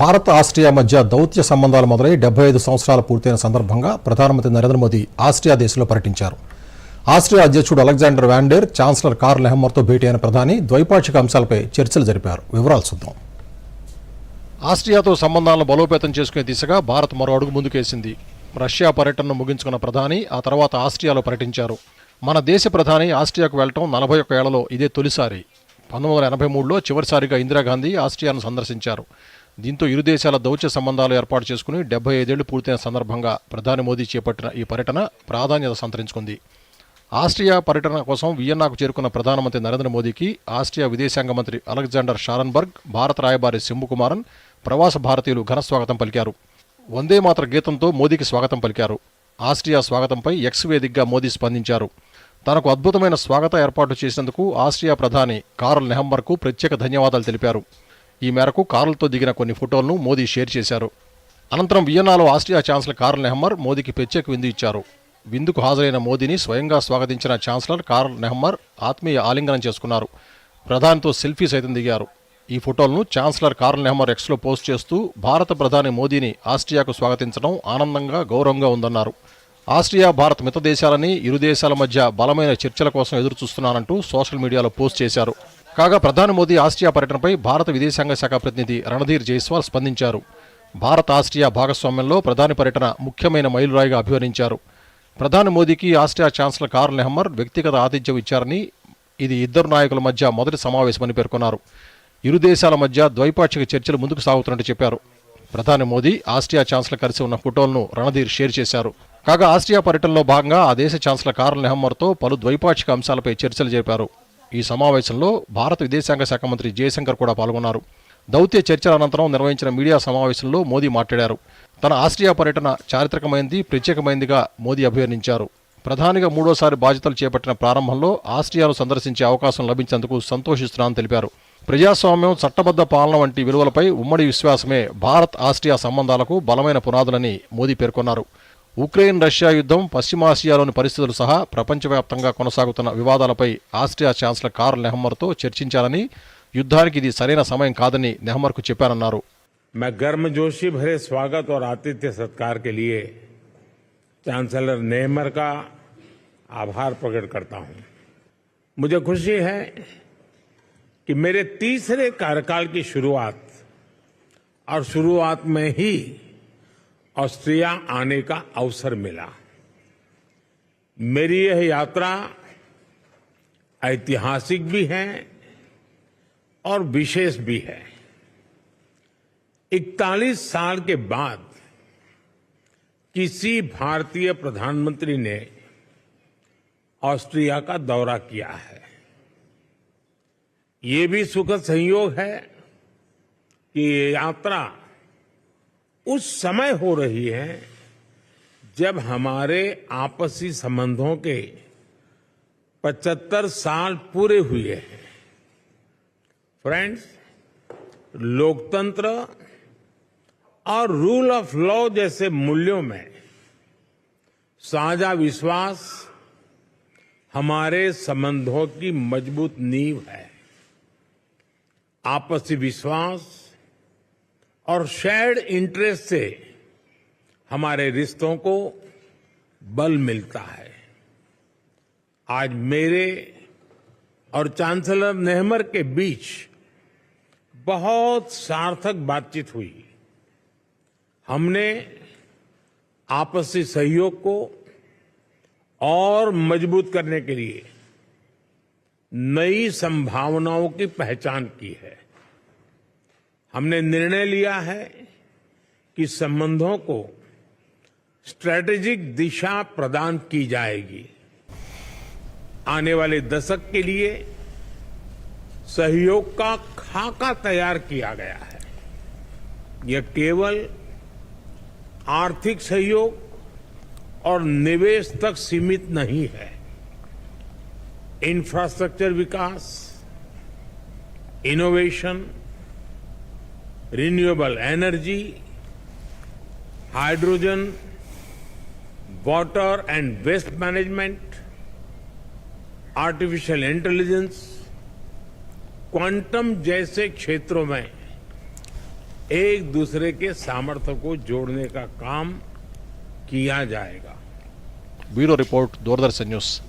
Bharat Austria మధ్య దౌత్య సంబంధాలు మొదలై 75 సంవత్సరాలు పూర్తయిన సందర్భంగా ప్రధానమంత్రి నరేంద్ర మోదీ ఆస్ట్రియా దేశంలో పర్యటించారు. ఆస్ట్రియా అధ్యక్షుడు Alexander van der, chancellor Karl నెహమ్మర్తో భేటీ అయిన ప్రధాని ద్వైపాక్షిక అంశాలపై చర్చలు జరిపారు. వివరాలు చూద్దాం. ఆస్ట్రియాతో సంబంధాలను బలోపేతం చేసుకునే దిశగా భారత్ మరో అడుగు ముందుకేసింది. రష్యా పర్యటనను ముగించుకున్న ప్రధాని ఆ తర్వాత ఆస్ట్రియాలో పర్యటించారు. మన దేశ ప్రధాని ఆస్ట్రియాకు వెళ్లడం 41 ఏళ్లలో ఇదే తొలిసారి. 1983లో చివరిసారిగా ఇందిరాగాంధీ ఆస్ట్రియాను సందర్శించారు. దీంతో ఇరు దేశాల దౌత్య సంబంధాలు ఏర్పాటు చేసుకుని 75 ఏళ్లు పూర్తయిన సందర్భంగా ప్రధాని మోదీ చేపట్టిన ఈ పర్యటన ప్రాధాన్యత సంతరించుకుంది. ఆస్ట్రియా పర్యటన కోసం వియన్నాకు చేరుకున్న ప్రధానమంత్రి నరేంద్ర మోదీకి ఆస్ట్రియా విదేశాంగ మంత్రి అలెగ్జాండర్ షారన్బర్గ్, భారత రాయబారి శంభుకుమారన్, ప్రవాస భారతీయులు ఘన స్వాగతం పలికారు. వందే మాతర గీతంతో మోదీకి స్వాగతం పలికారు. ఆస్ట్రియా స్వాగతంపై ఎక్స్ వేదికగా మోదీ స్పందించారు. తనకు అద్భుతమైన స్వాగత ఏర్పాటు చేసినందుకు ఆస్ట్రియా ప్రధాని కార్ల్ నెహమ్మర్కు ప్రత్యేక ధన్యవాదాలు తెలిపారు. ఈ మేరకు కార్ల్తో దిగిన కొన్ని ఫోటోలను మోదీ షేర్ చేశారు. అనంతరం వియన్నాలో ఆస్ట్రియా ఛాన్సలర్ కార్ల్ నెహమ్మర్ మోదీకి ప్రత్యేక విందు ఇచ్చారు. విందుకు హాజరైన మోదీని స్వయంగా స్వాగతించిన ఛాన్సలర్ కార్ల్ నెహమ్మర్ ఆత్మీయ ఆలింగనం చేసుకున్నారు. ప్రధానితో సెల్ఫీ సైతం దిగారు. ఈ ఫోటోలను ఛాన్సలర్ కార్ల్ నెహమ్మర్ ఎక్స్లో పోస్ట్ చేస్తూ భారత ప్రధాని మోదీని ఆస్ట్రియాకు స్వాగతించడం ఆనందంగా, గౌరవంగా ఉందన్నారు. ఆస్ట్రియా, భారత్ మిత్ర దేశాలని, ఇరు దేశాల మధ్య బలమైన చర్చల కోసం ఎదురుచూస్తున్నానంటూ సోషల్ మీడియాలో పోస్ట్ చేశారు. కాగా ప్రధాని మోదీ ఆస్ట్రియా పర్యటనపై భారత విదేశాంగ శాఖ ప్రతినిధి రణధీర్ జైస్వాల్ స్పందించారు. భారత్ ఆస్ట్రియా భాగస్వామ్యంలో ప్రధాని పర్యటన ముఖ్యమైన మైలురాయిగా అభివర్ణించారు. ప్రధాని మోదీకి ఆస్ట్రియా ఛాన్సలర్ కార్ల్ నెహమ్మర్ వ్యక్తిగత ఆతిథ్యం ఇచ్చారని, ఇది ఇద్దరు నాయకుల మధ్య మొదటి సమావేశమని పేర్కొన్నారు. ఇరు దేశాల మధ్య ద్వైపాక్షిక చర్చలు ముందుకు సాగుతున్నట్టు చెప్పారు. ప్రధాని మోదీ ఆస్ట్రియా ఛాన్సలర్ కలిసి ఉన్న ఫోటోలను రణధీర్ షేర్ చేశారు. కాగా ఆస్ట్రియా పర్యటనలో భాగంగా ఆ దేశ ఛాన్సలర్ కార్ల్ నెహమ్మర్తో పలు ద్వైపాక్షిక అంశాలపై చర్చలు జరిపారు. ఈ సమావేశంలో భారత విదేశాంగ శాఖ మంత్రి జయశంకర్ కూడా పాల్గొన్నారు. దౌత్య చర్చల అనంతరం నిర్వహించిన మీడియా సమావేశంలో మోదీ మాట్లాడారు. తన ఆస్ట్రియా పర్యటన చారిత్రకమైంది, ప్రత్యేకమైందిగా మోదీ అభివర్ణించారు. ప్రధానిగా మూడోసారి బాధ్యతలు చేపట్టిన ప్రారంభంలో ఆస్ట్రియాను సందర్శించే అవకాశం లభించేందుకు సంతోషిస్తున్నానని తెలిపారు. ప్రజాస్వామ్యం, చట్టబద్ధ పాలన వంటి విలువలపై ఉమ్మడి విశ్వాసమే భారత్ ఆస్ట్రియా సంబంధాలకు బలమైన పునాదులని మోదీ పేర్కొన్నారు. ఉక్రెయిన్ రష్యా యుద్ధం, పశ్చిమాసియాలోని పరిస్థితులు సహా ప్రపంచవ్యాప్తంగా కొనసాగుతున్న వివాదాలపై ఆస్ట్రియా ఛాన్సలర్ కార్ల్ నెహమ్మర్తో చర్చించాలని, యుద్ధానికి ఇది సరైన సమయం కాదని నెహమ్మర్కు చెప్పారన్నారు. मैं गर्मजोशी भरे स्वागत और आतिथ्य सत्कार के लिए चांसलर नेहमर का आभार प्रकट करता हूं. मुझे खुशी है कि मेरे तीसरे कार्यकाल की शुरुआत और शुरुआत में ही ऑस्ट्रिया आने का अवसर मिला. मेरी यह यात्रा ऐतिहासिक भी है और विशेष भी है. 41 साल के बाद किसी भारतीय प्रधानमंत्री ने ऑस्ट्रिया का दौरा किया है. ये भी सुखद संयोग है कि ये यात्रा उस समय हो रही है जब हमारे आपसी संबंधों के 75 साल पूरे हुए हैं. फ्रेंड्स, लोकतंत्र और रूल ऑफ लॉ जैसे मूल्यों में साझा विश्वास हमारे संबंधों की मजबूत नींव है. आपसी विश्वास और शेयर्ड इंटरेस्ट से हमारे रिश्तों को बल मिलता है. आज मेरे और चांसलर नेहमर के बीच बहुत सार्थक बातचीत हुई. हमने आपसी सहयोग को और मजबूत करने के लिए नई संभावनाओं की पहचान की है. हमने निर्णय लिया है कि संबंधों को स्ट्रैटेजिक दिशा प्रदान की जाएगी. आने वाले दशक के लिए सहयोग का खाका तैयार किया गया है. यह केवल आर्थिक सहयोग और निवेश तक सीमित नहीं है. इंफ्रास्ट्रक्चर विकास, innovation, renewable energy, hydrogen, water and waste management, artificial intelligence, quantum जैसे क्षेत्रों में एक दूसरे के सामर्थ्य को जोड़ने का काम किया जाएगा। Bureau report, Doordarshan news.